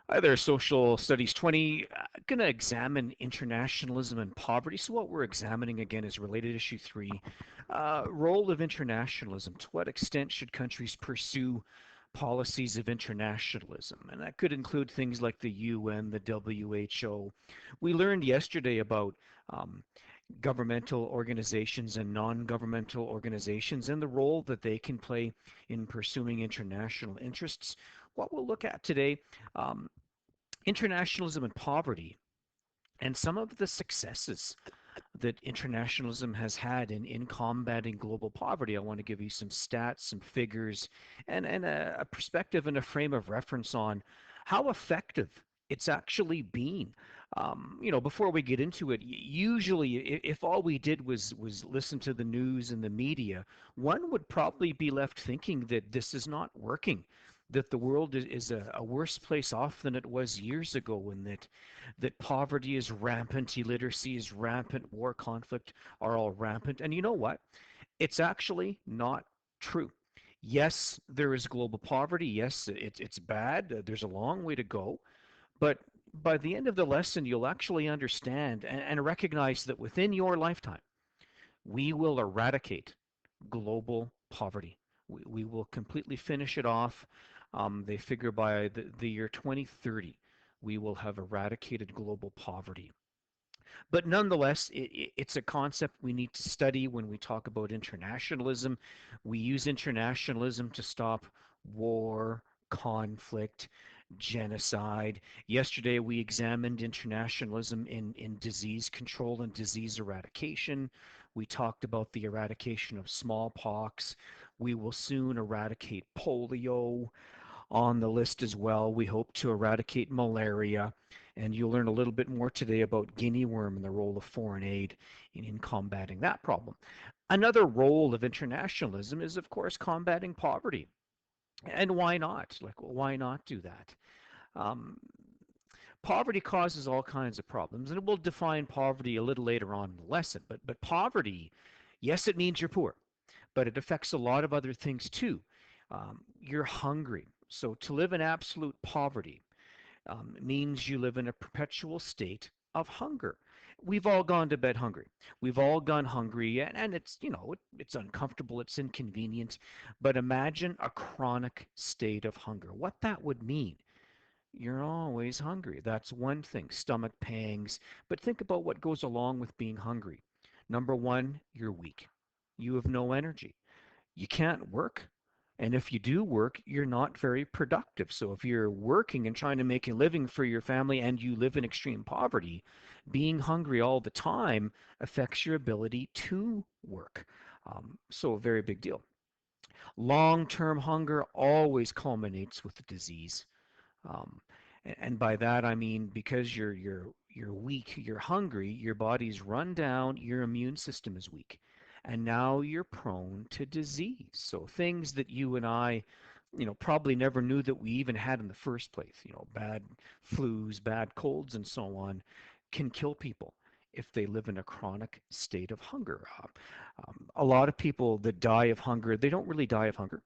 Hi there, Social Studies 20. Going to examine internationalism and poverty. So, what we're examining again is related issue 3, role of internationalism. To what extent should countries pursue policies of internationalism? And that could include things like the UN, the WHO. We learned yesterday about um, governmental organizations and non-governmental organizations and the role that they can play in pursuing international interests. What we'll look at today. Um, Internationalism and poverty, and some of the successes that internationalism has had in combating global poverty. I want to give you some stats, some figures, and a perspective and a frame of reference on how effective it's actually been. Before we get into it, usually if all we did was listen to the news and the media, one would probably be left thinking that this is not working, that the world is a worse place off than it was years ago, and that poverty is rampant, illiteracy is rampant, war, conflict are all rampant. And you know what? It's actually not true. Yes, there is global poverty. Yes, it's bad. There's a long way to go. But by the end of the lesson, you'll actually understand and recognize that within your lifetime, we will eradicate global poverty. We will completely finish it off. They figure by the year 2030, we will have eradicated global poverty. But nonetheless, it's a concept we need to study when we talk about internationalism. We use internationalism to stop war, conflict, genocide. Yesterday, we examined internationalism in disease control and disease eradication. We talked about the eradication of smallpox. We will soon eradicate polio on the list as well. We hope to eradicate malaria, and you'll learn a little bit more today about guinea worm and the role of foreign aid in combating that problem. Another role of internationalism is, of course, combating poverty. And why not? Like, why not do that? Um, Poverty causes all kinds of problems, and we'll define poverty a little later on in the lesson. But poverty, yes, it means you're poor, but it affects a lot of other things too. You're hungry. So to live in absolute poverty means you live in a perpetual state of hunger. We've all gone to bed hungry. We've all gone hungry, and it's, it's uncomfortable, it's inconvenient. But imagine a chronic state of hunger. What that would mean. You're always hungry. That's one thing, stomach pangs. But think about what goes along with being hungry. Number one, you're weak. You have no energy. You can't work. And if you do work, you're not very productive. So if you're working and trying to make a living for your family and you live in extreme poverty, being hungry all the time affects your ability to work. So a very big deal. Long-term hunger always culminates with a disease. Um, and by that I mean because you're weak, you're hungry, your body's run down, your immune system is weak, and now you're prone to disease. So things that you and I, probably never knew that we even had in the first place, bad flus, bad colds, and so on, can kill people if they live in a chronic state of hunger. A lot of people that die of hunger, they don't really die of hunger.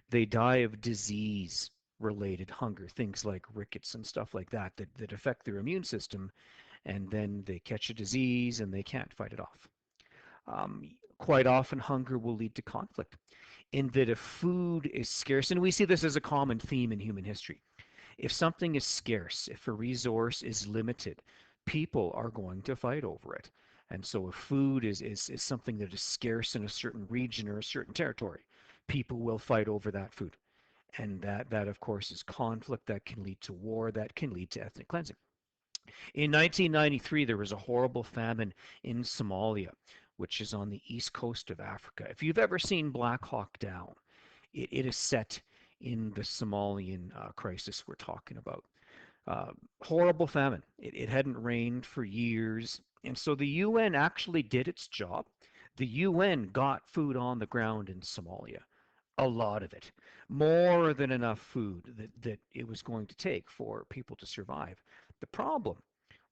They die of disease related hunger, things like rickets and stuff like that, that affect their immune system, and then they catch a disease and they can't fight it off. Quite often, hunger will lead to conflict, in that if food is scarce, and we see this as a common theme in human history, if something is scarce, if a resource is limited, people are going to fight over it. And so if food is something that is scarce in a certain region or a certain territory, people will fight over that food. And that of course is conflict that can lead to war, that can lead to ethnic cleansing. In 1993, there was a horrible famine in Somalia, which is on the east coast of Africa. If you've ever seen Black Hawk Down, it is set in the Somalian crisis we're talking about. Uh, Horrible famine. It hadn't rained for years. And so the UN actually did its job. The UN got food on the ground in Somalia, a lot of it, more than enough food that it was going to take for people to survive. The problem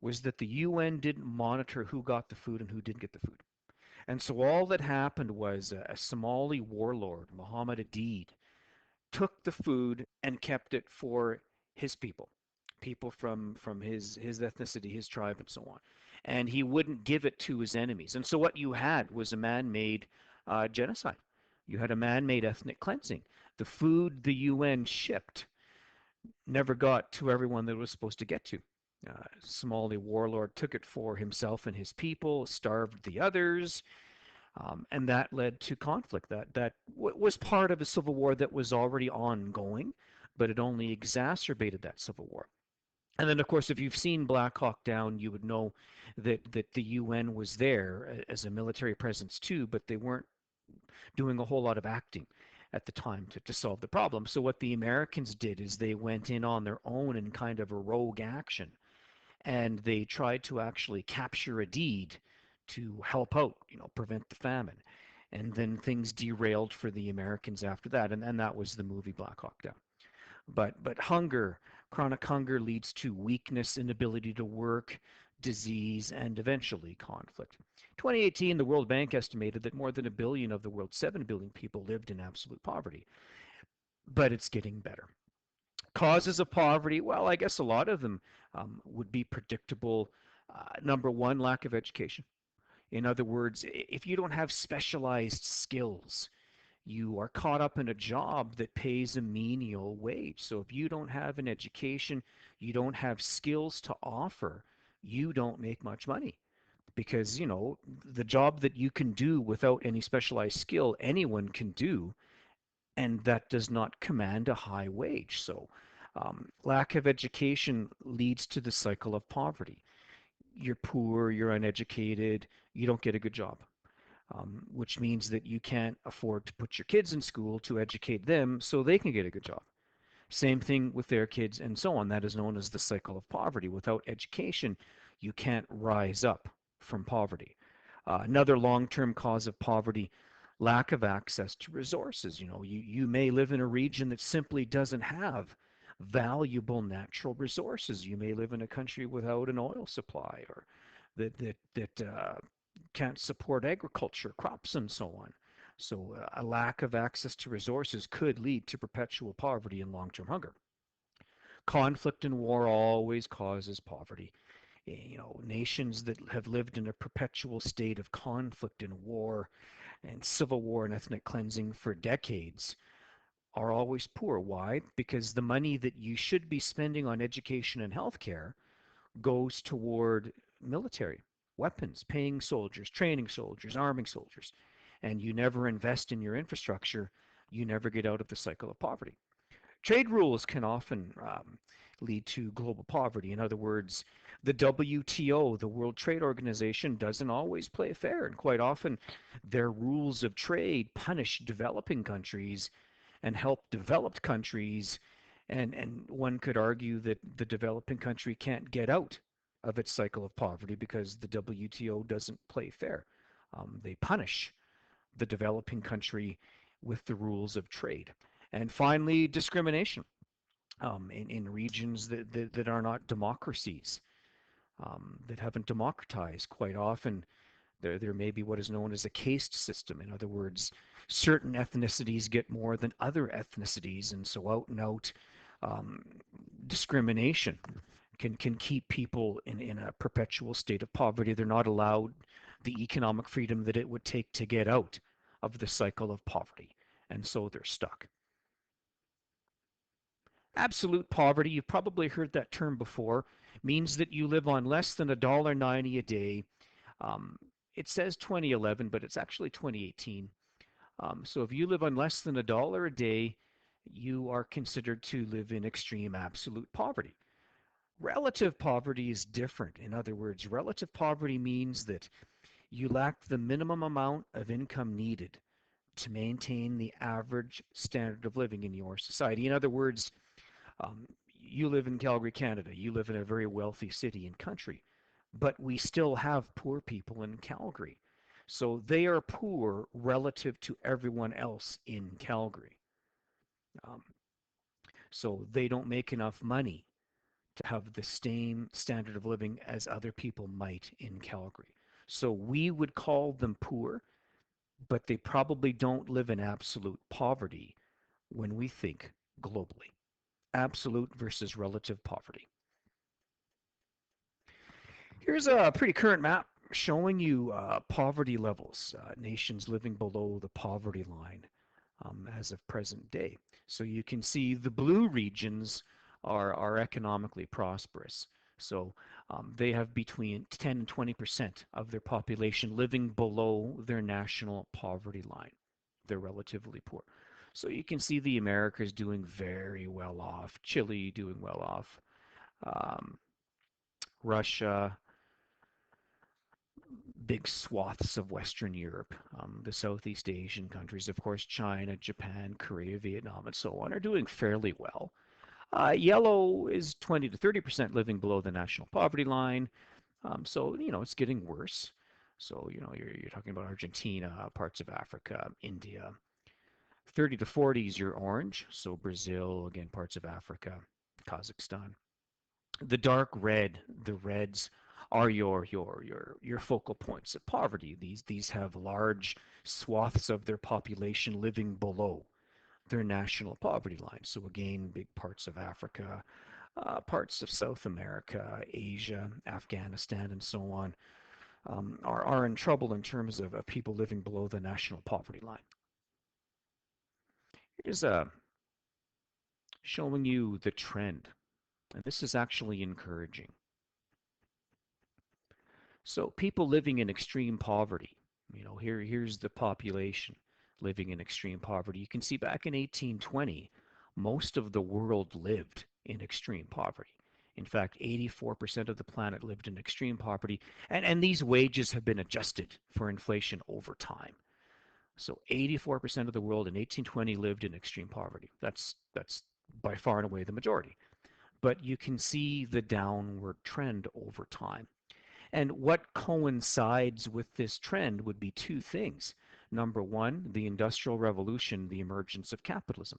was that the UN didn't monitor who got the food and who didn't get the food. And so all that happened was a Somali warlord, Mohammed Adeed, took the food and kept it for his people. people from his ethnicity, his tribe, and so on. And he wouldn't give it to his enemies. And so what you had was a man-made genocide. You had a man-made ethnic cleansing. The food the UN shipped never got to everyone that it was supposed to get to. Somali warlord took it for himself and his people, starved the others, and that led to conflict. That was part of a civil war that was already ongoing, but it only exacerbated that civil war. And then, of course, if you've seen Black Hawk Down, you would know that the UN was there as a military presence too, but they weren't doing a whole lot of acting at the time to solve the problem. So what the Americans did is they went in on their own in kind of a rogue action, and they tried to actually capture a deed to help out, prevent the famine. And then things derailed for the Americans after that, and that was the movie Black Hawk Down. But hunger, chronic hunger leads to weakness, inability to work, disease, and eventually conflict. 2018, the World Bank estimated that more than a billion of the world's 7 billion people lived in absolute poverty, but it's getting better. Causes of poverty, well, I guess a lot of them would be predictable. Number one, lack of education. In other words, if you don't have specialized skills, you are caught up in a job that pays a menial wage. So if you don't have an education, you don't have skills to offer, you don't make much money because, the job that you can do without any specialized skill, anyone can do, and that does not command a high wage. So lack of education leads to the cycle of poverty. You're poor, you're uneducated, you don't get a good job, which means that you can't afford to put your kids in school to educate them so they can get a good job. Same thing with their kids and so on. That is known as the cycle of poverty. Without education, you can't rise up from poverty. Another long-term cause of poverty, lack of access to resources. You may live in a region that simply doesn't have valuable natural resources. You may live in a country without an oil supply or that can't support agriculture, crops, and so on. So a lack of access to resources could lead to perpetual poverty and long-term hunger. Conflict and war always causes poverty. Nations that have lived in a perpetual state of conflict and war and civil war and ethnic cleansing for decades are always poor. Why? Because the money that you should be spending on education and healthcare goes toward military, weapons, paying soldiers, training soldiers, arming soldiers, and you never invest in your infrastructure, you never get out of the cycle of poverty. Trade rules can often lead to global poverty. In other words, the WTO, the World Trade Organization, doesn't always play fair, and quite often their rules of trade punish developing countries and help developed countries. And one could argue that the developing country can't get out of its cycle of poverty because the WTO doesn't play fair. They punish the developing country with the rules of trade. And finally, discrimination in regions that are not democracies, that haven't democratized. Quite often, there may be what is known as a caste system. In other words, certain ethnicities get more than other ethnicities, and so out and out um, discrimination can keep people in a perpetual state of poverty. They're not allowed the economic freedom that it would take to get out of the cycle of poverty, and so they're stuck. Absolute poverty, you've probably heard that term before, means that you live on less than $1.90 a day. Um, it says 2011, but it's actually 2018. So if you live on less than $1 a day, you are considered to live in extreme absolute poverty. Relative poverty is different. In other words, relative poverty means that you lack the minimum amount of income needed to maintain the average standard of living in your society. In other words, you live in Calgary, Canada. You live in a very wealthy city and country, but we still have poor people in Calgary. So they are poor relative to everyone else in Calgary. Um, so they don't make enough money to have the same standard of living as other people might in Calgary. So we would call them poor, but they probably don't live in absolute poverty when we think globally. Absolute versus relative poverty. Here's a pretty current map showing you poverty levels, nations living below the poverty line as of present day. So you can see the blue regions are economically prosperous. So they have between 10 and 20% of their population living below their national poverty line. They're relatively poor. So you can see the Americas doing very well off, Chile doing well off, um, Russia, big swaths of Western Europe, the Southeast Asian countries, of course, China, Japan, Korea, Vietnam, and so on, are doing fairly well. Yellow is 20 to 30% living below the national poverty line. So, it's getting worse. So, you're talking about Argentina, parts of Africa, India. 30 to 40 is your orange. So, Brazil, again, parts of Africa, Kazakhstan. The dark red, the reds are your focal points of poverty. These have large swaths of their population living below their national poverty line. So again, big parts of Africa, parts of South America, Asia, Afghanistan, and so on are in trouble in terms of people living below the national poverty line. Here's showing you the trend, and this is actually encouraging. So people living in extreme poverty, here's the population living in extreme poverty. You can see back in 1820, most of the world lived in extreme poverty. In fact, 84% of the planet lived in extreme poverty, and these wages have been adjusted for inflation over time. So 84% of the world in 1820 lived in extreme poverty. That's by far and away the majority. But you can see the downward trend over time. And what coincides with this trend would be two things. Number one, the Industrial Revolution, the emergence of capitalism,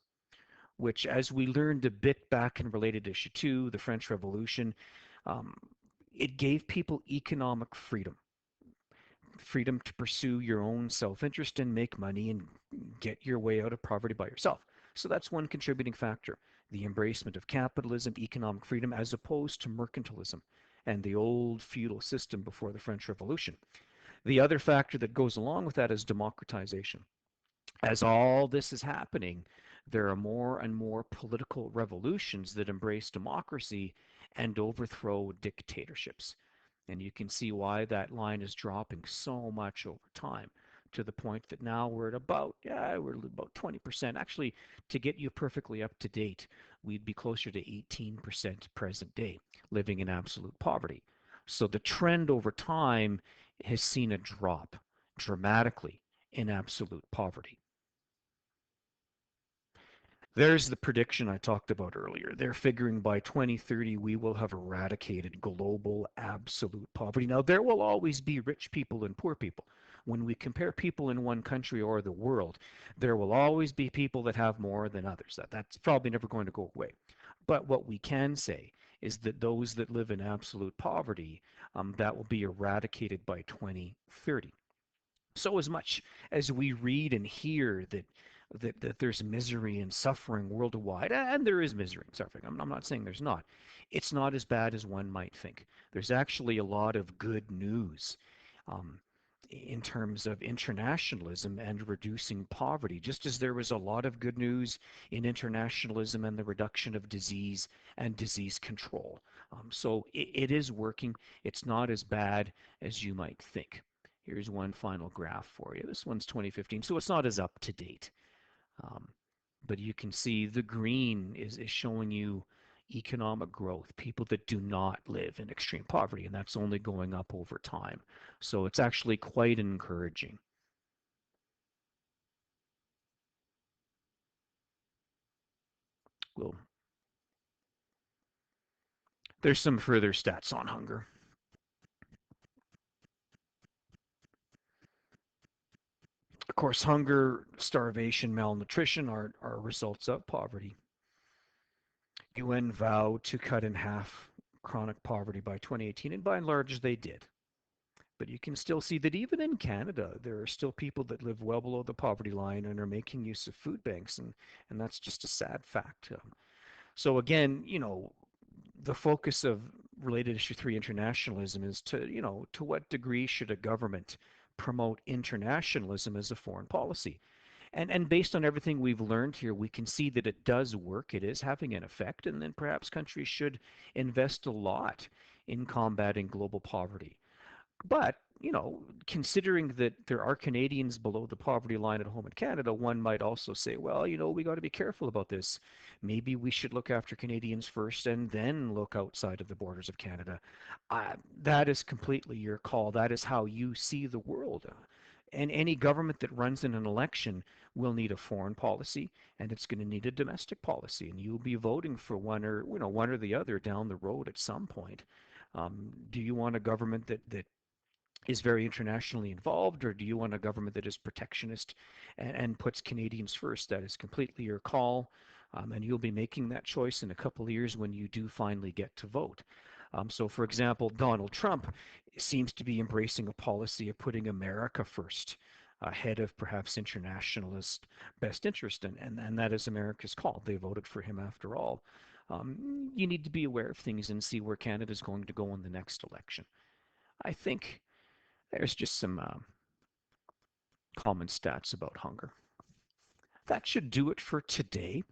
which, as we learned a bit back in related issue two, the French Revolution, um, it gave people economic freedom, freedom to pursue your own self-interest and make money and get your way out of poverty by yourself. So that's one contributing factor, the embracement of capitalism, economic freedom, as opposed to mercantilism and the old feudal system before the French Revolution. The other factor that goes along with that is democratization. As all this is happening, there are more and more political revolutions that embrace democracy and overthrow dictatorships. And you can see why that line is dropping so much over time, to the point that now we're at about 20%. Actually, to get you perfectly up to date, we'd be closer to 18% present day living in absolute poverty. So the trend over time has seen a drop dramatically in absolute poverty. There's the prediction I talked about earlier. They're figuring by 2030 we will have eradicated global absolute poverty. Now, there will always be rich people and poor people. When we compare people in one country or the world, there will always be people that have more than others. That's probably never going to go away. But what we can say is that those that live in absolute poverty, that will be eradicated by 2030. So as much as we read and hear that there's misery and suffering worldwide, and there is misery and suffering, I'm not saying there's not. It's not as bad as one might think. There's actually a lot of good news um, in terms of internationalism and reducing poverty, just as there was a lot of good news in internationalism and the reduction of disease and disease control. So it is working. It's not as bad as you might think. Here's one final graph for you. This one's 2015, so it's not as up to date. Um, but you can see the green is showing you economic growth, people that do not live in extreme poverty, and that's only going up over time. So it's actually quite encouraging. Well, there's some further stats on hunger. Of course, hunger, starvation, malnutrition are results of poverty. UN vowed to cut in half chronic poverty by 2018, and by and large they did. But you can still see that even in Canada, there are still people that live well below the poverty line and are making use of food banks, and that's just a sad fact. So again, the focus of related issue three, internationalism, is to what degree should a government promote internationalism as a foreign policy? And based on everything we've learned here, we can see that it does work. It is having an effect, and then perhaps countries should invest a lot in combating global poverty. But, considering that there are Canadians below the poverty line at home in Canada, one might also say, well, we got to be careful about this. Maybe we should look after Canadians first and then look outside of the borders of Canada. That is completely your call. That is how you see the world. And any government that runs in an election will need a foreign policy, and it's going to need a domestic policy, and you'll be voting for one or the other down the road at some point. Do you want a government that is very internationally involved, or do you want a government that is protectionist and puts Canadians first? That is completely your call, and you'll be making that choice in a couple of years when you do finally get to vote. So, for example, Donald Trump seems to be embracing a policy of putting America first, ahead of perhaps internationalist best interest, and that is America's call. They voted for him after all. You need to be aware of things and see where Canada is going to go in the next election. I think there's just some common stats about hunger. That should do it for today.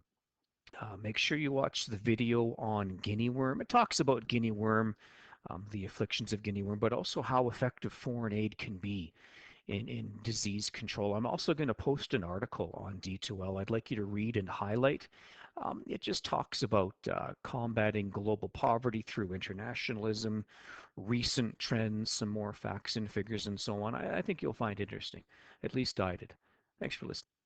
Make sure you watch the video on guinea worm. It talks about guinea worm, the afflictions of guinea worm, but also how effective foreign aid can be in disease control. I'm also going to post an article on D2L I'd like you to read and highlight. It just talks about combating global poverty through internationalism, recent trends, some more facts and figures, and so on. I think you'll find interesting. At least I did. Thanks for listening.